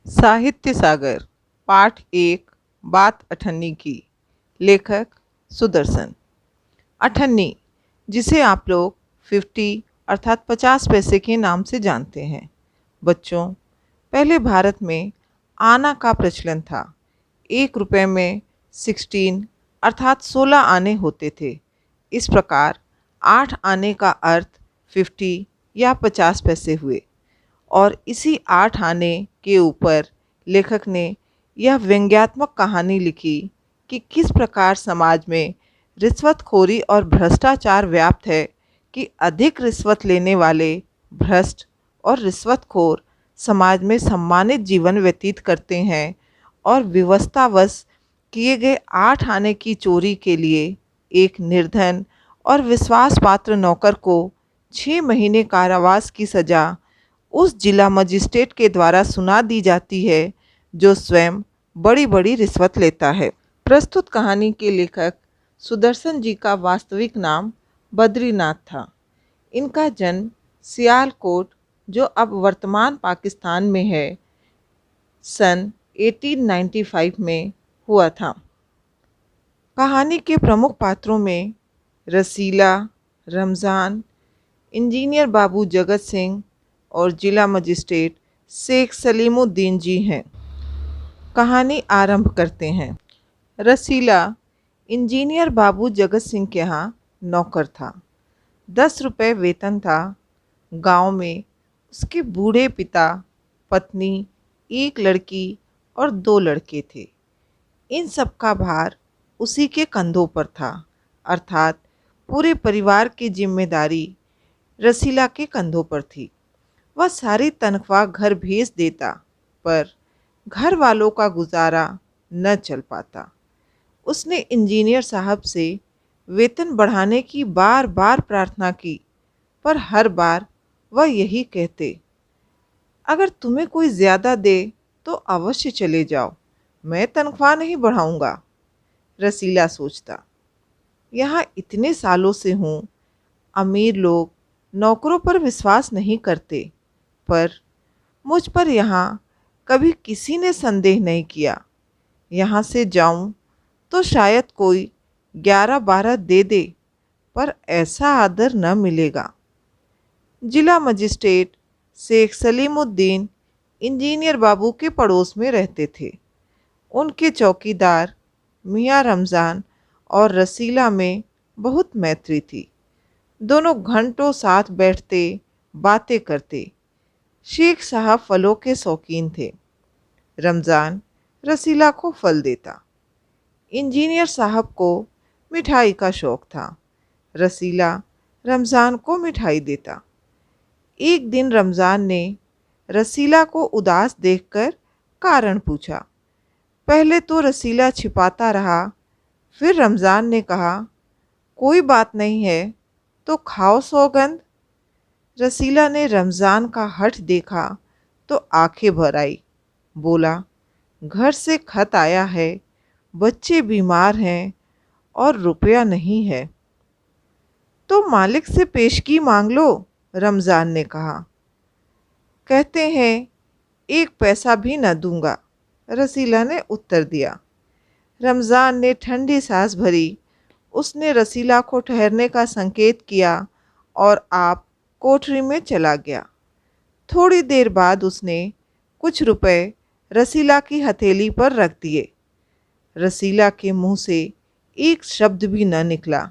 साहित्य सागर पाठ एक बात अठन्नी की। लेखक सुदर्शन। अठन्नी, जिसे आप लोग 50 अर्थात 50 पैसे के नाम से जानते हैं। बच्चों, पहले भारत में आना का प्रचलन था। 1 रुपए में 16 अर्थात 16 आने होते थे। इस प्रकार 8 आने का अर्थ 50 या 50 पैसे हुए। और इसी 8 आने के ऊपर लेखक ने यह व्यंग्यात्मक कहानी लिखी कि किस प्रकार समाज में रिश्वतखोरी और भ्रष्टाचार व्याप्त है कि अधिक रिश्वत लेने वाले भ्रष्ट और रिश्वतखोर समाज में सम्मानित जीवन व्यतीत करते हैं और विवशतावश किए गए 8 आने की चोरी के लिए एक निर्धन और विश्वास पात्र नौकर को 6 महीने कारावास की सज़ा उस जिला मजिस्ट्रेट के द्वारा सुना दी जाती है जो स्वयं बड़ी बड़ी रिश्वत लेता है। प्रस्तुत कहानी के लेखक सुदर्शन जी का वास्तविक नाम बद्रीनाथ था। इनका जन्म सियालकोट, जो अब वर्तमान पाकिस्तान में है, सन 1895 में हुआ था। कहानी के प्रमुख पात्रों में रसीला, रमज़ान, इंजीनियर बाबू जगत सिंह और जिला मजिस्ट्रेट शेख सलीमुद्दीन जी हैं। कहानी आरंभ करते हैं। रसीला इंजीनियर बाबू जगत सिंह के यहाँ नौकर था। 10 रुपये वेतन था। गांव में उसके बूढ़े पिता, पत्नी, एक लड़की और 2 लड़के थे। इन सब का भार उसी के कंधों पर था, अर्थात पूरे परिवार की जिम्मेदारी रसीला के कंधों पर थी। वह सारी तनख्वाह घर भेज देता, पर घर वालों का गुजारा न चल पाता। उसने इंजीनियर साहब से वेतन बढ़ाने की बार बार प्रार्थना की, पर हर बार वह यही कहते, अगर तुम्हें कोई ज़्यादा दे तो अवश्य चले जाओ, मैं तनख्वाह नहीं बढ़ाऊंगा। रसीला सोचता, यहाँ इतने सालों से हूँ, अमीर लोग नौकरों पर विश्वास नहीं करते, पर मुझ पर यहाँ कभी किसी ने संदेह नहीं किया। यहाँ से जाऊँ तो शायद कोई 11-12 दे दे, पर ऐसा आदर न मिलेगा। जिला मजिस्ट्रेट शेख सलीमुद्दीन इंजीनियर बाबू के पड़ोस में रहते थे। उनके चौकीदार मियाँ रमज़ान और रसीला में बहुत मैत्री थी। दोनों घंटों साथ बैठते, बातें करते। शेख साहब फलों के शौकीन थे। रमज़ान रसीला को फल देता। इंजीनियर साहब को मिठाई का शौक़ था। रसीला रमज़ान को मिठाई देता। एक दिन रमज़ान ने रसीला को उदास देखकर कारण पूछा। पहले तो रसीला छिपाता रहा, फिर रमज़ान ने कहा, कोई बात नहीं है तो खाओ सौगंध। रसीला ने रमज़ान का हठ देखा तो आंखें भर आई। बोला, घर से खत आया है, बच्चे बीमार हैं और रुपया नहीं है। तो मालिक से पेशगी मांग लो, रमज़ान ने कहा। कहते हैं 1 पैसा भी न दूंगा, रसीला ने उत्तर दिया। रमज़ान ने ठंडी सांस भरी। उसने रसीला को ठहरने का संकेत किया और आप कोठरी में चला गया। थोड़ी देर बाद उसने कुछ रुपए रसीला की हथेली पर रख दिए। रसीला के मुंह से एक शब्द भी न निकला।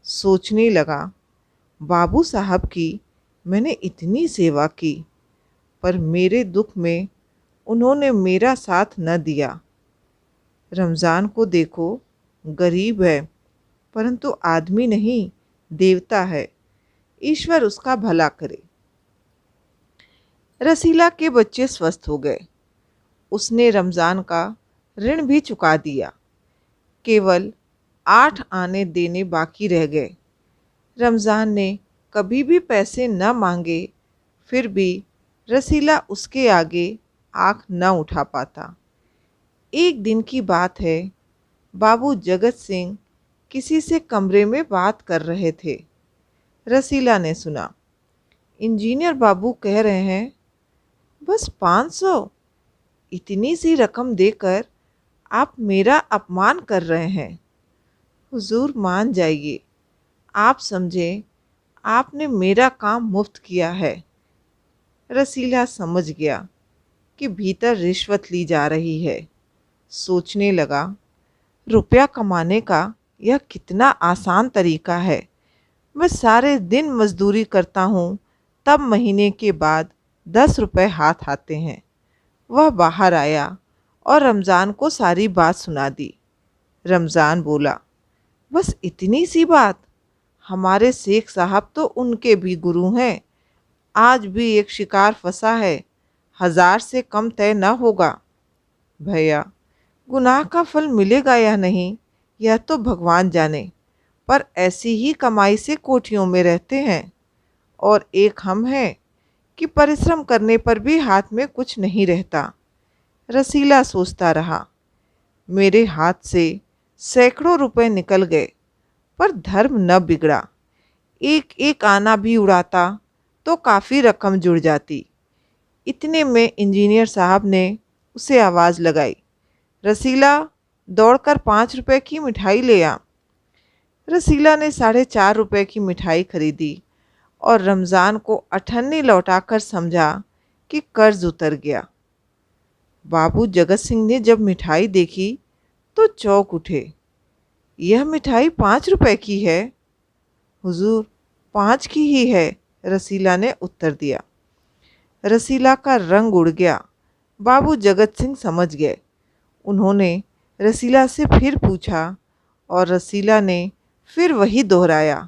सोचने लगा, बाबू साहब की मैंने इतनी सेवा की, पर मेरे दुख में उन्होंने मेरा साथ न दिया। रमज़ान को देखो, गरीब है, परंतु आदमी नहीं, देवता है। ईश्वर उसका भला करे। रसीला के बच्चे स्वस्थ हो गए। उसने रमज़ान का ऋण भी चुका दिया। केवल 8 आने देने बाकी रह गए। रमज़ान ने कभी भी पैसे न मांगे, फिर भी रसीला उसके आगे आँख न उठा पाता। एक दिन की बात है, बाबू जगत सिंह किसी से कमरे में बात कर रहे थे। रसीला ने सुना, इंजीनियर बाबू कह रहे हैं, बस 500। इतनी सी रकम देकर आप मेरा अपमान कर रहे हैं। हुजूर मान जाइए, आप समझें आपने मेरा काम मुफ्त किया है। रसीला समझ गया कि भीतर रिश्वत ली जा रही है। सोचने लगा, रुपया कमाने का यह कितना आसान तरीका है। मैं सारे दिन मजदूरी करता हूँ, तब महीने के बाद 10 रुपए हाथ आते हैं। वह बाहर आया और रमज़ान को सारी बात सुना दी। रमज़ान बोला, बस इतनी सी बात? हमारे शेख साहब तो उनके भी गुरु हैं। आज भी एक शिकार फंसा है, 1000 से कम तय न होगा। भैया, गुनाह का फल मिलेगा या नहीं यह तो भगवान जाने, पर ऐसी ही कमाई से कोठियों में रहते हैं। और एक हम हैं कि परिश्रम करने पर भी हाथ में कुछ नहीं रहता। रसीला सोचता रहा, मेरे हाथ से सैकड़ों रुपए निकल गए, पर धर्म न बिगड़ा। एक एक आना भी उड़ाता तो काफ़ी रकम जुड़ जाती। इतने में इंजीनियर साहब ने उसे आवाज़ लगाई, रसीला, दौड़कर 5 रुपए की मिठाई ले आ। रसीला ने 4.5 रुपए की मिठाई खरीदी और रमज़ान को अठन्नी लौटाकर समझा कि कर्ज उतर गया। बाबू जगत सिंह ने जब मिठाई देखी तो चौंक उठे। यह मिठाई 5 रुपए की है? हुजूर, 5 की ही है, रसीला ने उत्तर दिया। रसीला का रंग उड़ गया। बाबू जगत सिंह समझ गए। उन्होंने रसीला से फिर पूछा और रसीला ने फिर वही दोहराया।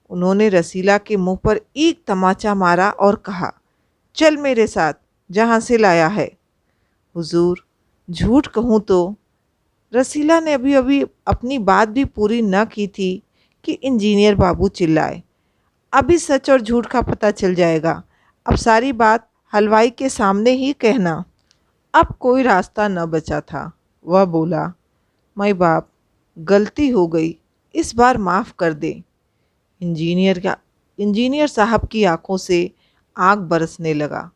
उन्होंने रसीला के मुंह पर एक तमाचा मारा और कहा, चल मेरे साथ, जहाँ से लाया है। हुजूर, झूठ कहूँ तो? रसीला ने अभी अभी अपनी बात भी पूरी न की थी कि इंजीनियर बाबू चिल्लाए, अभी सच और झूठ का पता चल जाएगा। अब सारी बात हलवाई के सामने ही कहना। अब कोई रास्ता न बचा था। वह बोला, माई बाप, गलती हो गई, इस बार माफ़ कर दे। इंजीनियर साहब की आंखों से आग बरसने लगा।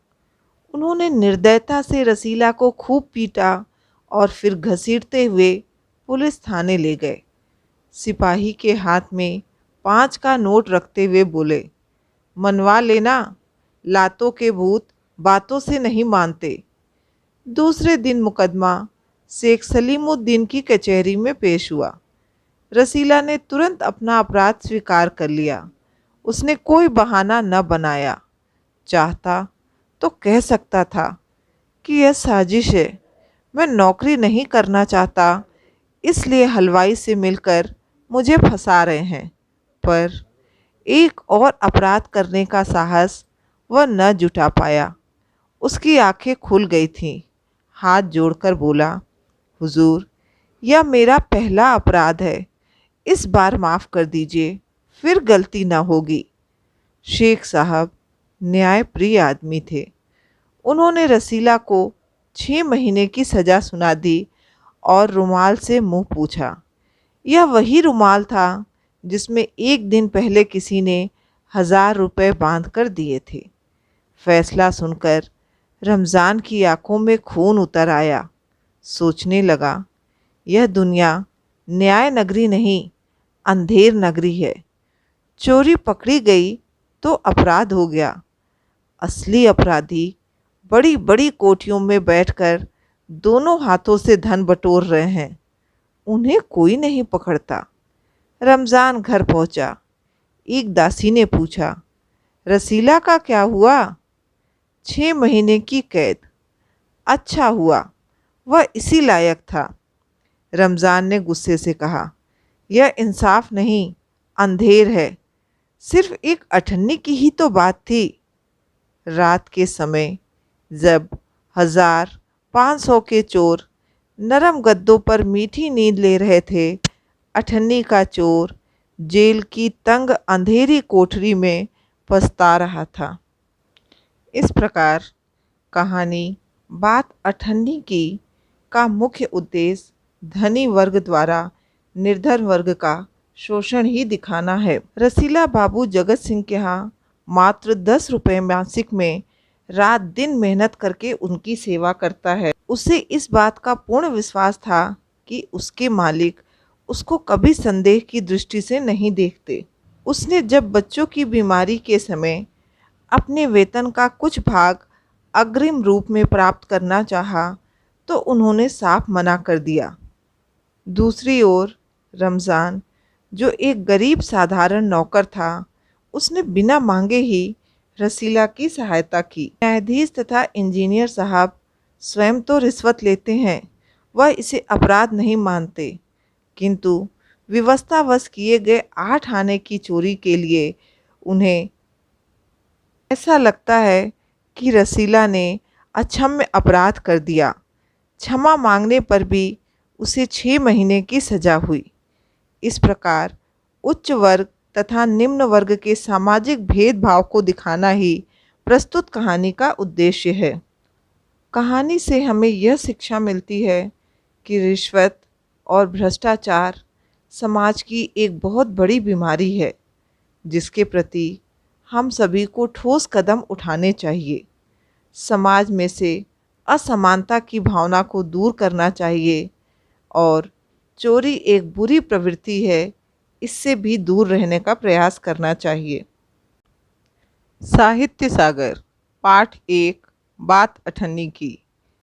उन्होंने निर्दयता से रसीला को खूब पीटा और फिर घसीटते हुए पुलिस थाने ले गए। सिपाही के हाथ में 5 का नोट रखते हुए बोले, मनवा लेना, लातों के भूत बातों से नहीं मानते। दूसरे दिन मुकदमा शेख सलीमुद्दीन की कचहरी में पेश हुआ। रसीला ने तुरंत अपना अपराध स्वीकार कर लिया। उसने कोई बहाना न बनाया। चाहता तो कह सकता था कि यह साजिश है, मैं नौकरी नहीं करना चाहता, इसलिए हलवाई से मिलकर मुझे फंसा रहे हैं। पर एक और अपराध करने का साहस वह न जुटा पाया। उसकी आंखें खुल गई थीं। हाथ जोड़कर बोला, हुजूर, यह मेरा पहला अपराध है, इस बार माफ़ कर दीजिए, फिर गलती ना होगी। शेख साहब न्याय प्रिय आदमी थे। उन्होंने रसीला को 6 महीने की सज़ा सुना दी और रुमाल से मुंह पूछा। यह वही रुमाल था जिसमें एक दिन पहले किसी ने 1000 रुपए बांध कर दिए थे। फैसला सुनकर रमज़ान की आंखों में खून उतर आया। सोचने लगा, यह दुनिया न्याय नगरी नहीं, अंधेर नगरी है। चोरी पकड़ी गई तो अपराध हो गया। असली अपराधी बड़ी बड़ी कोठियों में बैठकर दोनों हाथों से धन बटोर रहे हैं। उन्हें कोई नहीं पकड़ता। रमज़ान घर पहुंचा। एक दासी ने पूछा, रसीला का क्या हुआ? 6 महीने की कैद। अच्छा हुआ, वह इसी लायक था। रमज़ान ने गुस्से से कहा, यह इंसाफ नहीं, अंधेर है। सिर्फ एक अठन्नी की ही तो बात थी। रात के समय जब 1500 के चोर नरम गद्दों पर मीठी नींद ले रहे थे, अठन्नी का चोर जेल की तंग अंधेरी कोठरी में पछता रहा था। इस प्रकार कहानी बात अठन्नी की का मुख्य उद्देश्य धनी वर्ग द्वारा निर्धन वर्ग का शोषण ही दिखाना है। रसीला बाबू जगत सिंह के यहाँ मात्र 10 रुपये मासिक में रात दिन मेहनत करके उनकी सेवा करता है। उसे इस बात का पूर्ण विश्वास था कि उसके मालिक उसको कभी संदेह की दृष्टि से नहीं देखते। उसने जब बच्चों की बीमारी के समय अपने वेतन का कुछ भाग अग्रिम रूप में प्राप्त करना चाहा, तो उन्होंने साफ मना कर दिया। दूसरी ओर रमज़ान, जो एक गरीब साधारण नौकर था, उसने बिना मांगे ही रसीला की सहायता की। न्यायाधीश तथा इंजीनियर साहब स्वयं तो रिश्वत लेते हैं, वह इसे अपराध नहीं मानते, किंतु विवशतावश किए गए 8 आने की चोरी के लिए उन्हें ऐसा लगता है कि रसीला ने अक्षम्य अपराध कर दिया। क्षमा मांगने पर भी उसे 6 महीने की सजा हुई। इस प्रकार उच्च वर्ग तथा निम्न वर्ग के सामाजिक भेदभाव को दिखाना ही प्रस्तुत कहानी का उद्देश्य है। कहानी से हमें यह शिक्षा मिलती है कि रिश्वत और भ्रष्टाचार समाज की एक बहुत बड़ी बीमारी है, जिसके प्रति हम सभी को ठोस कदम उठाने चाहिए। समाज में से असमानता की भावना को दूर करना चाहिए और चोरी एक बुरी प्रवृत्ति है, इससे भी दूर रहने का प्रयास करना चाहिए। साहित्य सागर पाठ 1 बात अठन्नी की।